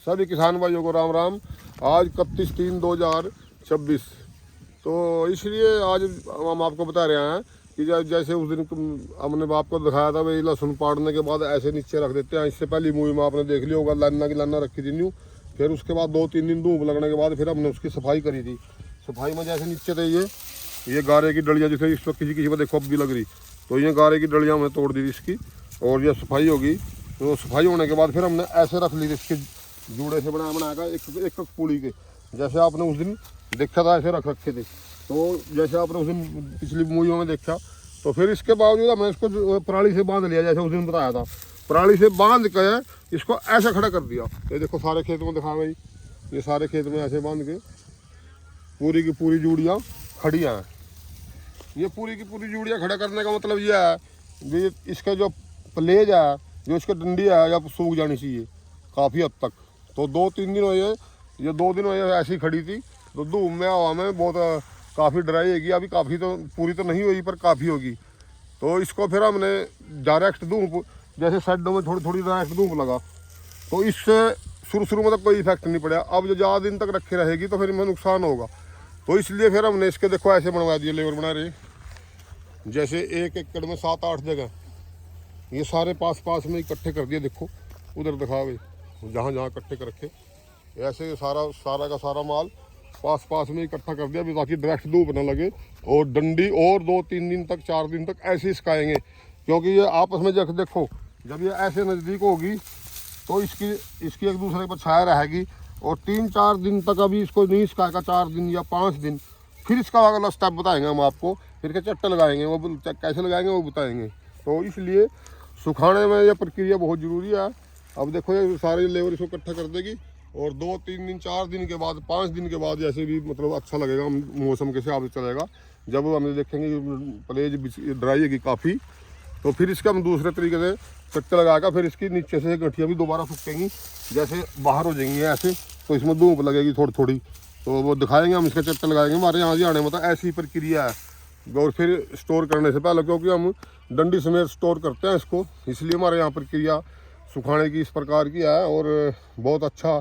सभी किसान भाइयों को राम राम। आज 31/3/2026। तो इसलिए आज हम आपको बता रहे हैं कि जैसे उस दिन हमने आपको दिखाया था भाई, लहसुन पाड़ने के बाद ऐसे नीचे रख देते हैं। इससे पहली मूवी में आपने देख लिया होगा, लाना की लाना रखी थी न्यू। फिर उसके बाद 2-3 दिन धूप लगने के बाद फिर हमने उसकी सफाई करी थी। सफाई में जैसे नीचे थे ये गारे की डलियाँ, जैसे इस वक्त किसी किसी को देखो अब भी लग रही, तो ये गारे की डलियाँ हमने तोड़ दी थी इसकी, और ये सफाई होगी। तो सफाई होने के बाद फिर हमने ऐसे रख ली थी इसके जूड़े से बना कर एक पूड़ी के, जैसे आपने उस दिन देखा था ऐसे रख रखे थे। तो जैसे आपने उस दिन पिछली मूवियों में देखा, तो फिर इसके बावजूद हमने इसको पराली से बांध लिया, जैसे उस दिन बताया था। पराली से बांध कर इसको ऐसे खड़ा कर दिया। ये देखो सारे खेत में दिखा भाई, ये सारे खेत में ऐसे बांध के पूरी की पूरी जूड़ियाँ खड़ियाँ हैं। ये पूरी की पूरी जूड़ियाँ खड़ा करने का मतलब ये है कि इसका जो प्लेज है, जो इसका डंडी है, या सूख जानी चाहिए काफ़ी हद तक। तो 2-3 दिन हुए, ये 2 दिन हुए ऐसी खड़ी थी। तो धूप में हवा में बहुत काफ़ी ड्राई होगी, अभी काफ़ी तो पूरी तो नहीं हुई पर काफ़ी होगी। तो इसको फिर हमने डायरेक्ट धूप, जैसे साइडों में थोड़ी थोड़ी डायरेक्ट धूप लगा, तो इससे शुरू में तो कोई इफेक्ट नहीं पड़ा। अब जो ज़्यादा दिन तक रखी रहेगी तो फिर इनमें नुकसान होगा। तो इसलिए फिर हमने इसके देखो ऐसे बनवा दिए, लेबर बना रहे, जैसे 1 एकड़ में 7-8 जगह ये सारे पास में इकट्ठे कर दिए। देखो उधर दिखा भाई, जहाँ जहाँ इकट्ठे कर रखे, ऐसे सारा का सारा माल पास में इकट्ठा कर दिया, ताकि डायरेक्ट धूप न लगे। और डंडी और 2-3 दिन तक 4 दिन तक ऐसे ही सुखाएंगे, क्योंकि ये आपस में देखो जब ये ऐसे नज़दीक होगी तो इसकी एक दूसरे पर छाया रहेगी। और 3-4 दिन तक अभी इसको नहीं सुखाएगा, 4 दिन या 5 दिन, फिर इसका अगला स्टेप बताएंगे हम आपको। फिर के चट्टे लगाएंगे, वो कैसे लगाएंगे वो बताएंगे। तो इसलिए सुखाने में यह प्रक्रिया बहुत ज़रूरी है। अब देखो ये सारे लेबर इसको इकट्ठा कर देगी, और 2-3 दिन 4 दिन के बाद 5 दिन के बाद जैसे भी मतलब अच्छा लगेगा, मौसम के हिसाब से चलेगा, जब हम देखेंगे प्लेज ड्राई होगी काफ़ी, तो फिर इसके हम दूसरे तरीके से चट्टे लगाएगा। फिर इसकी नीचे से गठिया भी दोबारा सूखेंगी, जैसे बाहर हो जाएंगी ऐसे, तो इसमें धूप लगेगी थोड़ी, तो वो दिखाएंगे हम, इसके चट्टे लगाएंगे। हमारे यहाँ आने में तो ऐसी ही प्रक्रिया है। और फिर स्टोर करने से पहले, क्योंकि हम डंडी समेत स्टोर करते हैं इसको, इसलिए हमारे यहाँ प्रक्रिया सुखाने की इस प्रकार की है। और बहुत अच्छा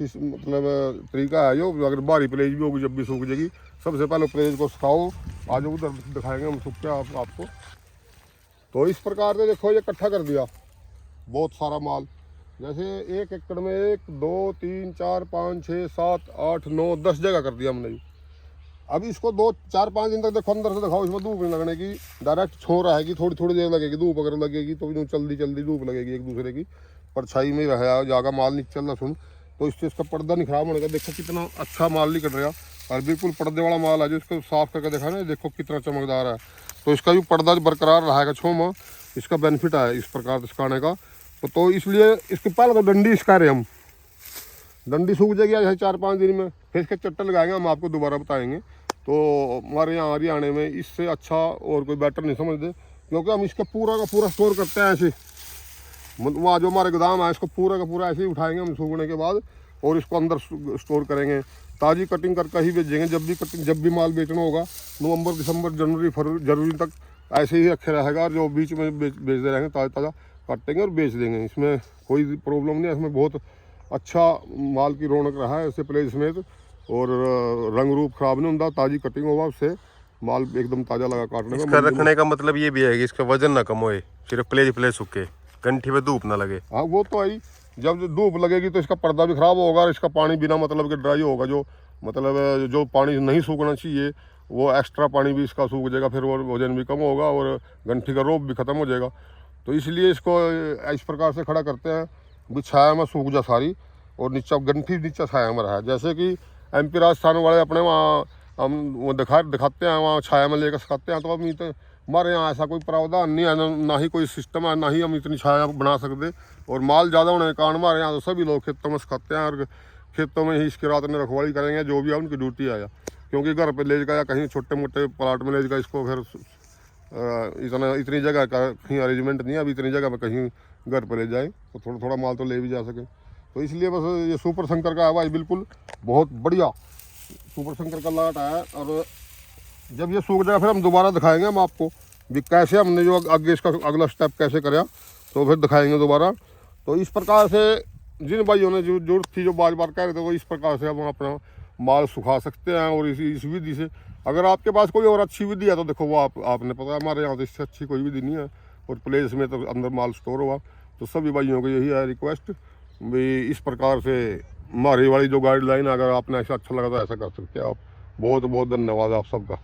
मतलब तरीका है जो, अगर भारी प्लेज भी होगी जब भी सूख जाएगी, सबसे पहले प्लेज को सुखाओ। आज उधर दिखाएंगे हम सूख के आपको। तो इस प्रकार से देखो ये इकट्ठा कर दिया बहुत सारा माल, जैसे 1 एकड़ में 1, 2, 3, 4, 5, 6, 7, 8, 9, 10 जगह कर दिया हमने। अब इसको 2-4-5 दिन तक देखो अंदर से दिखाओ, इसमें धूप नहीं लगने की, डायरेक्ट छो रहेगी। थोड़ी देर लगेगी धूप, अगर लगेगी तो जल्दी धूप लगेगी, एक दूसरे की परछाई में रहा जाएगा माल निकल लहसुन। तो इससे इसका पर्दा नहीं खराब होने का। देखो कितना अच्छा माल निकल रहा, और बिल्कुल पर्दे वाला माल है। जो इसको साफ करके देखा ना, देखो कितना चमकदार है। तो इसका भी पर्दा बरकरार रहेगा छो में, इसका बेनिफिट है इस प्रकार से सुखाने का। तो इसलिए इसके पहले तो डंडी इसका रहे हम, डंडी सूख जाएगी जैसे 4-5 दिन में, फिर इसके चट्टे लगाएंगे, हम आपको दोबारा बताएंगे। तो हमारे यहाँ हरियाणा में इससे अच्छा और कोई बेटर नहीं समझते, क्योंकि हम इसका पूरा का पूरा स्टोर करते हैं ऐसे। वहाँ जो हमारे गोदाम है, इसको पूरा का पूरा ऐसे ही उठाएंगे हम सूखने के बाद, और इसको अंदर स्टोर करेंगे। ताज़ी कटिंग करके ही बेचेंगे। जब भी माल बेचना होगा, नवंबर, दिसंबर, जनवरी, जनवरी तक ऐसे ही रखे रहेगा। और जो बीच में बेचते रहेंगे, ताज़ा काटेंगे और बेच देंगे। इसमें कोई प्रॉब्लम नहीं है। इसमें बहुत अच्छा माल की रौनक रहा है ऐसे प्लेज समेत, और रंग रूप खराब नहीं होता, ताज़ी कटिंग होगा, उससे माल एकदम ताज़ा लगा काटने में। इसका रखने का मतलब ये भी है कि इसका वजन ना कम होए, सिर्फ प्लेज सूखे, गंठी में धूप ना लगे। हाँ वो तो आई, जब धूप लगेगी तो इसका पर्दा भी खराब होगा, और इसका पानी बिना मतलब के ड्राई होगा। जो मतलब जो पानी नहीं सूखना चाहिए वो एक्स्ट्रा पानी भी इसका सूख जाएगा, फिर वो वजन भी कम होगा, और गंठी का रोप भी ख़त्म हो जाएगा। तो इसलिए इसको इस प्रकार से खड़ा करते हैं भी छाया में सूख जा सारी, और नीचा गंठी नीचा छाया में रहा। जैसे कि MP राजस्थान वाले अपने वहाँ हम वो दिखाते हैं, वहाँ छाया में लेकर सिखाते हैं। तो अब तो हमारे यहाँ ऐसा कोई प्रावधान नहीं है, ना ही कोई सिस्टम है, ना ही हम इतनी छाया बना सकते। और माल ज़्यादा होने के कारण हमारे यहाँ तो सभी लोग खेतों में सिखाते हैं, और खेतों में ही इसकी रात में रखवाली करेंगे, जो भी है उनकी ड्यूटी आया। क्योंकि घर पर ले जाएगा या कहीं छोटे मोटे प्लाट में ले जाएगा इसको, फिर इतनी जगह का कहीं अरेंजमेंट नहीं है अभी, इतनी जगह पर कहीं घर पर ले जाए तो थोड़ा माल तो ले भी जा सके। तो इसलिए बस ये सुपर शंकर का है भाई, बिल्कुल बहुत बढ़िया सुपर शंकर का लाट है। और जब ये सूख जाएगा फिर हम दोबारा दिखाएंगे हम आपको भी कैसे हमने जो आगे इसका अगला स्टेप कैसे करा, तो फिर दिखाएंगे दोबारा। तो इस प्रकार से जिन भाइयों ने जो जरूरत थी, जो बार बार कह रहे थे, वो इस प्रकार से हम अपना माल सुखा सकते हैं। और इस विधि से अगर आपके पास कोई और अच्छी विधि है तो देखो वो आपने पता है, हमारे यहाँ तो इससे अच्छी कोई विधि नहीं है। और प्लेस में तो अंदर माल स्टोर हुआ, तो सभी भाइयों को यही है रिक्वेस्ट भी इस प्रकार से हमारी वाली जो गाइडलाइन, अगर आपने ऐसा अच्छा लगा तो ऐसा कर सकते हैं आप। बहुत बहुत धन्यवाद आप सबका।